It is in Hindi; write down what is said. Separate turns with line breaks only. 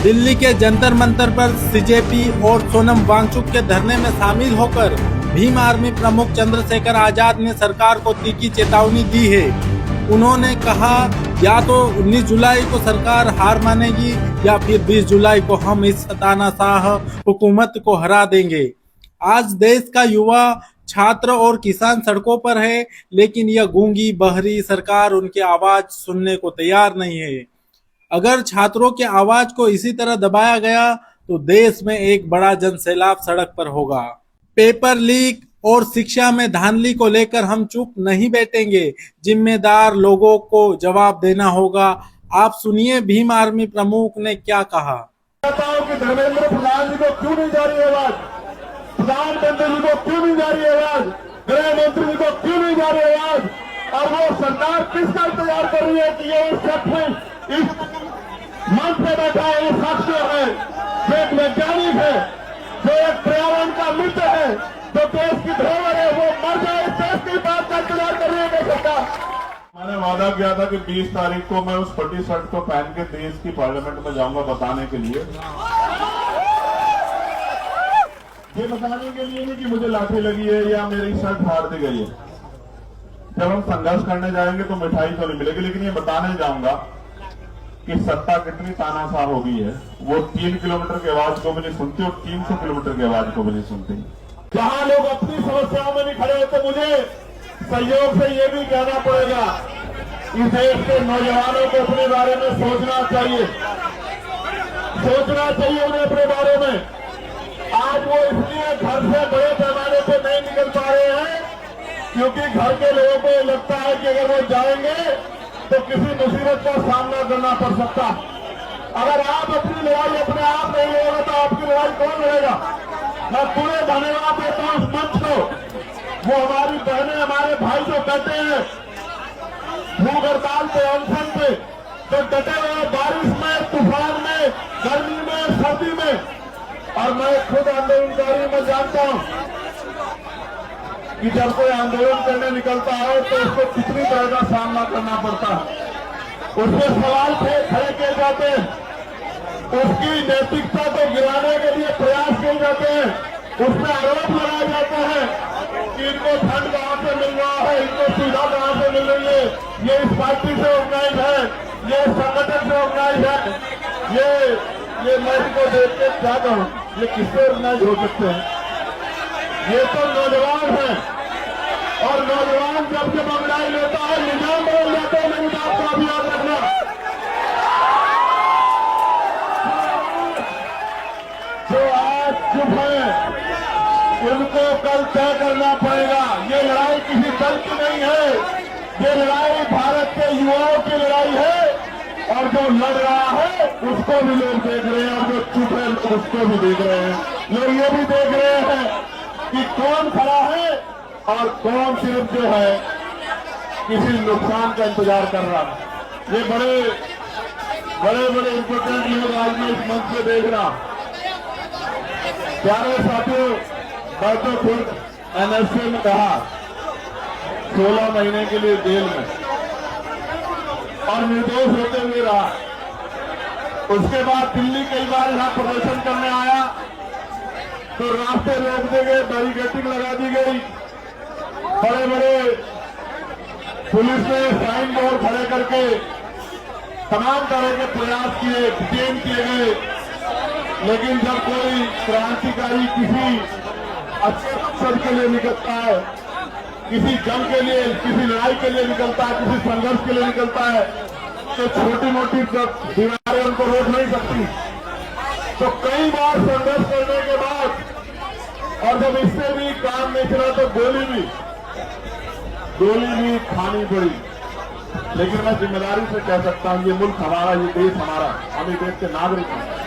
दिल्ली के जंतर मंतर पर सीजेपी और सोनम वांगचुक के धरने में शामिल होकर भीम आर्मी प्रमुख चंद्रशेखर आजाद ने सरकार को तीखी चेतावनी दी है। उन्होंने कहा, या तो 19 जुलाई को सरकार हार मानेगी या फिर 20 जुलाई को हम इस तानाशाह हुकूमत को हरा देंगे। आज देश का युवा, छात्र और किसान सड़कों पर है, लेकिन यह गूंगी बहरी सरकार उनकी आवाज सुनने को तैयार नहीं है। अगर छात्रों की आवाज को इसी तरह दबाया गया तो देश में एक बड़ा जनसैलाब सड़क पर होगा। पेपर लीक और शिक्षा में धांधली को लेकर हम चुप नहीं बैठेंगे। जिम्मेदार लोगों को जवाब देना होगा। आप सुनिए भीम आर्मी प्रमुख ने क्या कहा।
कि धर्मेंद्र प्रधान जी को क्यों नहीं जा रही आवाज, प्रधानमंत्री जी को क्यों नहीं जा रही आवाज, गृह मंत्री जी को क्यों नहीं जा रही आवाज, और वो सरकार किसका इंतजार कर रही है कि ये इस शख्स इस मंच पे बैठा है, इस शख्स जो है, जो एक वैज्ञानिक है, जो एक पर्यावरण का मित्र है, जो देश की धरोहर है, वो मर जाए, इस देश की बात का इंतजार कर रही है सरकार। मैंने वादा किया था कि 20 तारीख को मैं उस फटी शर्ट को पहन के देश की पार्लियामेंट में जाऊंगा बताने के लिए, ये बताने के लिए नहीं कि मुझे लाठी लगी है या मेरी शर्ट फाड़ दी गई है। जब हम संघर्ष करने जाएंगे तो मिठाई तो नहीं मिलेगी, लेकिन ये बताने जाऊंगा कि सत्ता कितनी तानाशाह हो गई है। वो 3 किलोमीटर की आवाज को भी नहीं सुनती और 300 किलोमीटर की आवाज को भी नहीं सुनती। जहां लोग अपनी समस्याओं में नहीं खड़े होते, मुझे सहयोग से ये भी कहना पड़ेगा, इस देश के नौजवानों को अपने बारे में सोचना चाहिए उन्हें अपने बारे में। आज वो इसलिए घर से बड़े पैमाने पे नहीं निकल पा रहे हैं क्योंकि घर के लोगों को लगता है कि अगर वो जाएंगे तो किसी मुसीबत का सामना करना पड़ सकता। अगर आप अपनी लड़ाई अपने आप नहीं लड़ेगा तो आपकी लड़ाई कौन लड़ेगा। मैं पूरे धन्यवाद देता हूं उस मंच को, वो हमारी बहनें हमारे भाई जो डटे हैं भूख हड़ताल पे, अनशन पे, तो डटे हुए बारिश में, तूफान में, गर्मी में, सर्दी में। और मैं खुद आंदोलनकारी में जानता हूं कि जब कोई आंदोलन करने निकलता है तो उसको कितनी तरह का सामना करना पड़ता है। उसके सवाल खड़े किए जाते हैं, उसकी नैतिकता को गिराने के लिए प्रयास किए जाते हैं, उस पर आरोप लगाए जाते हैं कि इनको फंड कहां से मिल रहा है, इनको सुविधा कहां से मिल रही है, ये इस पार्टी से ऑर्गेनाइज है, ये संगठन से ऑर्गेनाइज है। ये मैं इसको देख के क्या कहूं, ये किससे ऑर्गेनाइज हो सकते हैं। ये तो नौजवान है, और नौजवान जब ऑर्गेनाइज लेता है निजाम बदल जाता है। मेरी बात को अभी याद रखना। जो आज चुप है उनको कल तय करना पड़ेगा। ये लड़ाई किसी दल की नहीं है, ये लड़ाई भारत के युवाओं की लड़ाई है। और जो लड़ रहा है उसको भी लोग देख रहे हैं, और जो चुप है उसको भी देख रहे हैं। लोग ये भी देख रहे हैं कि कौन खड़ा है और कौन सिर्फ जो है किसी नुकसान का इंतजार कर रहा है। ये बड़े बड़े इंपोर्टेंट लोग आज मैं इस मंच से देख रहा। प्यारे साथियों, मैं तो खुद एनएसए में कहा 16 महीने के लिए जेल में और निर्दोष होते हुए रहा। उसके बाद दिल्ली कई बार यहां प्रदर्शन करने आया तो रास्ते रोक दिए गए, बैरिकेडिंग लगा दी गई, बड़े बड़े पुलिस ने साइन बोर्ड खड़े करके तमाम तरह के प्रयास किए, डिटेन किए गए। लेकिन जब कोई क्रांतिकारी किसी अच्छे मकसद के लिए निकलता है, किसी जंग के लिए, किसी लड़ाई के लिए निकलता है, किसी संघर्ष के लिए निकलता है, तो छोटी मोटी दीवारें उनको रोक नहीं सकती। तो कई बार संघर्ष करने के बाद और जब इससे भी काम नहीं चला तो गोली भी खानी पड़ी। लेकिन मैं जिम्मेदारी से कह सकता हूं, ये मुल्क हमारा, ये देश हमारा, हम इस देश के नागरिक हैं।